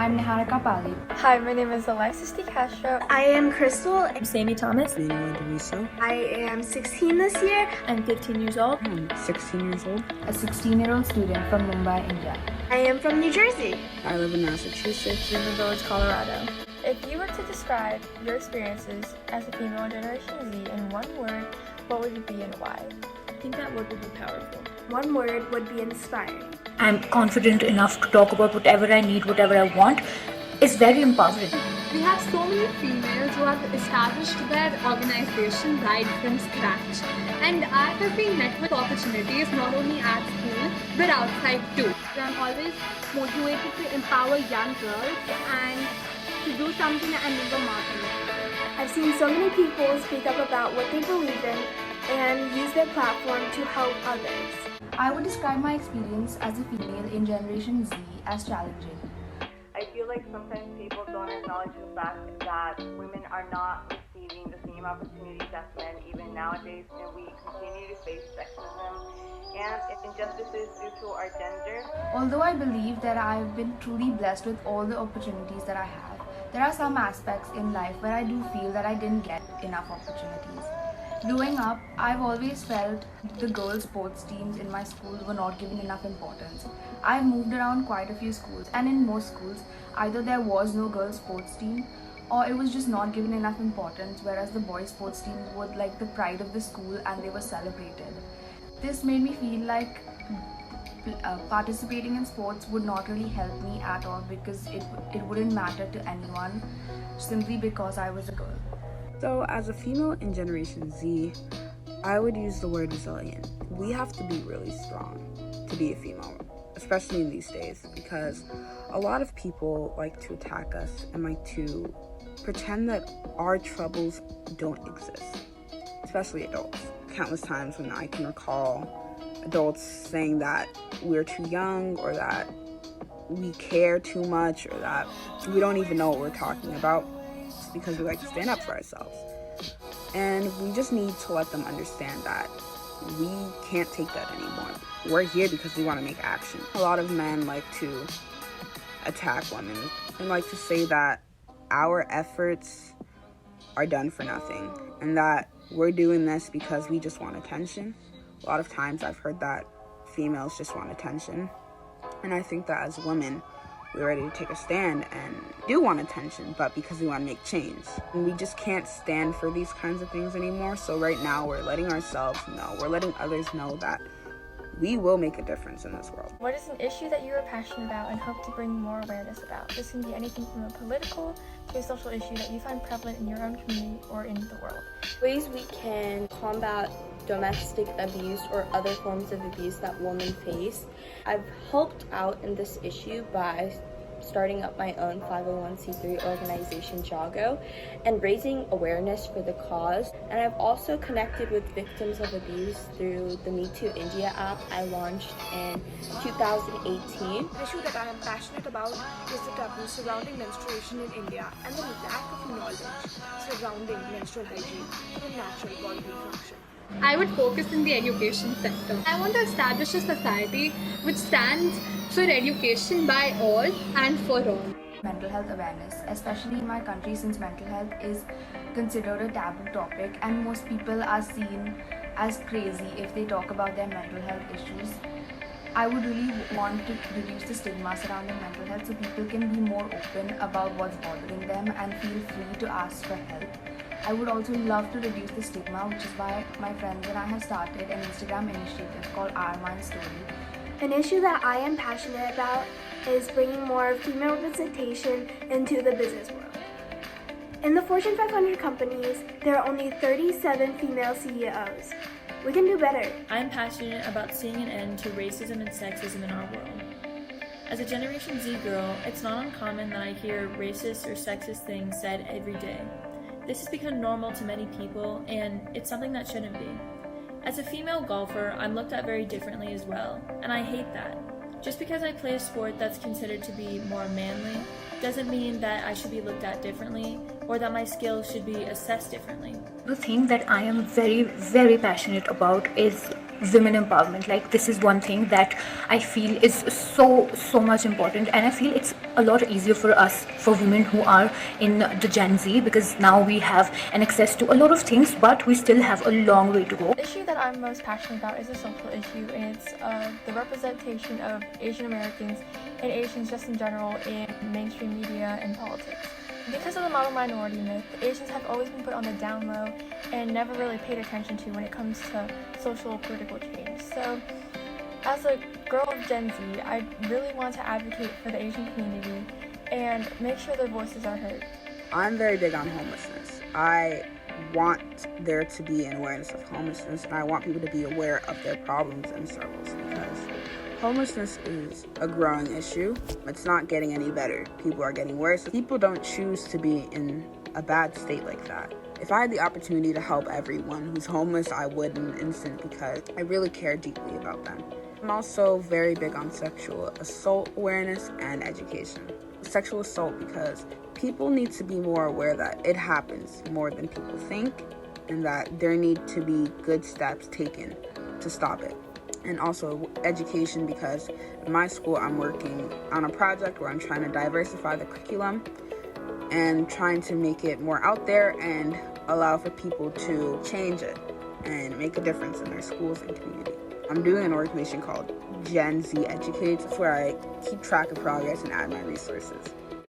I'm Niharika Pali. Hi, my name is Alexis De Castro. I am Crystal. I'm Sammy Thomas. I am 16 this year. I'm 15 years old. I'm 16 years old. A 16-year-old student from Mumbai, India. I am from New Jersey. I live in Massachusetts. In the Village, Colorado. If you were to describe your experiences as a female in Generation Z in one word, what would it be and why? I think that word would be powerful. One word would be inspiring. I'm confident enough to talk about whatever I need, whatever I want. It's very empowering. We have so many females who have established their organization right from scratch. And I have been met with opportunities not only at school but outside too. I'm always motivated to empower young girls and to do something and leave a mark on it. I've seen so many people speak up about what they believe in and use their platform to help others. I would describe my experience as a female in Generation Z as challenging. I feel like sometimes people don't acknowledge the fact that women are not receiving the same opportunities as men even nowadays, and we continue to face sexism and injustices due to our gender. Although I believe that I've been truly blessed with all the opportunities that I have, there are some aspects in life where I do feel that I didn't get enough opportunities. Growing up, I've always felt the girls' sports teams in my school were not given enough importance. I've moved around quite a few schools, and in most schools, either there was no girls' sports team or it was just not given enough importance, whereas the boys' sports teams were like the pride of the school and they were celebrated. This made me feel like participating in sports would not really help me at all because it wouldn't matter to anyone simply because I was a girl. So, as a female in Generation Z, I would use the word resilient. We have to be really strong to be a female, especially in these days, because a lot of people like to attack us and like to pretend that our troubles don't exist, especially adults. Countless times when I can recall adults saying that we're too young or that we care too much or that we don't even know what we're talking about. Because we like to stand up for ourselves. And we just need to let them understand that we can't take that anymore. We're here because we want to make action. A lot of men like to attack women and like to say that our efforts are done for nothing and that we're doing this because we just want attention. A lot of times I've heard that females just want attention. And I think that as women, we're ready to take a stand and do want attention, but because we want to make change. And we just can't stand for these kinds of things anymore. So right now we're letting ourselves know, we're letting others know that we will make a difference in this world. What is an issue that you are passionate about and hope to bring more awareness about? This can be anything from a political to a social issue that you find prevalent in your own community or in the world. Ways we can combat domestic abuse or other forms of abuse that women face. I've helped out in this issue by starting up my own 501c3 organization, Jago, and raising awareness for the cause. And I've also connected with victims of abuse through the Me Too India app I launched in 2018. The issue that I am passionate about is the taboo surrounding menstruation in India and the lack of knowledge surrounding menstrual hygiene and natural bodily function. I would focus in the education sector. I want to establish a society which stands for education by all and for all. Mental health awareness, especially in my country, since mental health is considered a taboo topic and most people are seen as crazy if they talk about their mental health issues. I would really want to reduce the stigma surrounding mental health so people can be more open about what's bothering them and feel free to ask for help. I would also love to reduce the stigma, which is why my friends and I have started an Instagram initiative called Our Mind Story. An issue that I am passionate about is bringing more female representation into the business world. In the Fortune 500 companies, there are only 37 female CEOs. We can do better. I'm passionate about seeing an end to racism and sexism in our world. As a Generation Z girl, it's not uncommon that I hear racist or sexist things said every day. This has become normal to many people, and it's something that shouldn't be. As a female golfer, I'm looked at very differently as well, and I hate that. Just because I play a sport that's considered to be more manly doesn't mean that I should be looked at differently or that my skills should be assessed differently. The thing that I am very, very passionate about is women empowerment. Like, this is one thing that I feel is so much important, and I feel it's a lot easier for us, for women who are in the Gen Z, because now we have an access to a lot of things, but we still have a long way to go. The issue that I'm most passionate about is a social issue, and it's the representation of Asian Americans and Asians just in general in mainstream media and politics. Because of the model minority myth, Asians have always been put on the down low and never really paid attention to when it comes to social political change. So, as a girl of Gen Z, I really want to advocate for the Asian community and make sure their voices are heard. I'm very big on homelessness. I want there to be an awareness of homelessness, and I want people to be aware of their problems and struggles, because homelessness is a growing issue. It's not getting any better. People are getting worse. People don't choose to be in a bad state like that. If I had the opportunity to help everyone who's homeless, I would in an instant, because I really care deeply about them. I'm also very big on sexual assault awareness and education. Sexual assault, because people need to be more aware that it happens more than people think, and that there need to be good steps taken to stop it. And also education, because in my school I'm working on a project where I'm trying to diversify the curriculum and trying to make it more out there and allow for people to change it and make a difference in their schools and community. I'm doing an organization called GenZHER. It's where I keep track of progress and add my resources.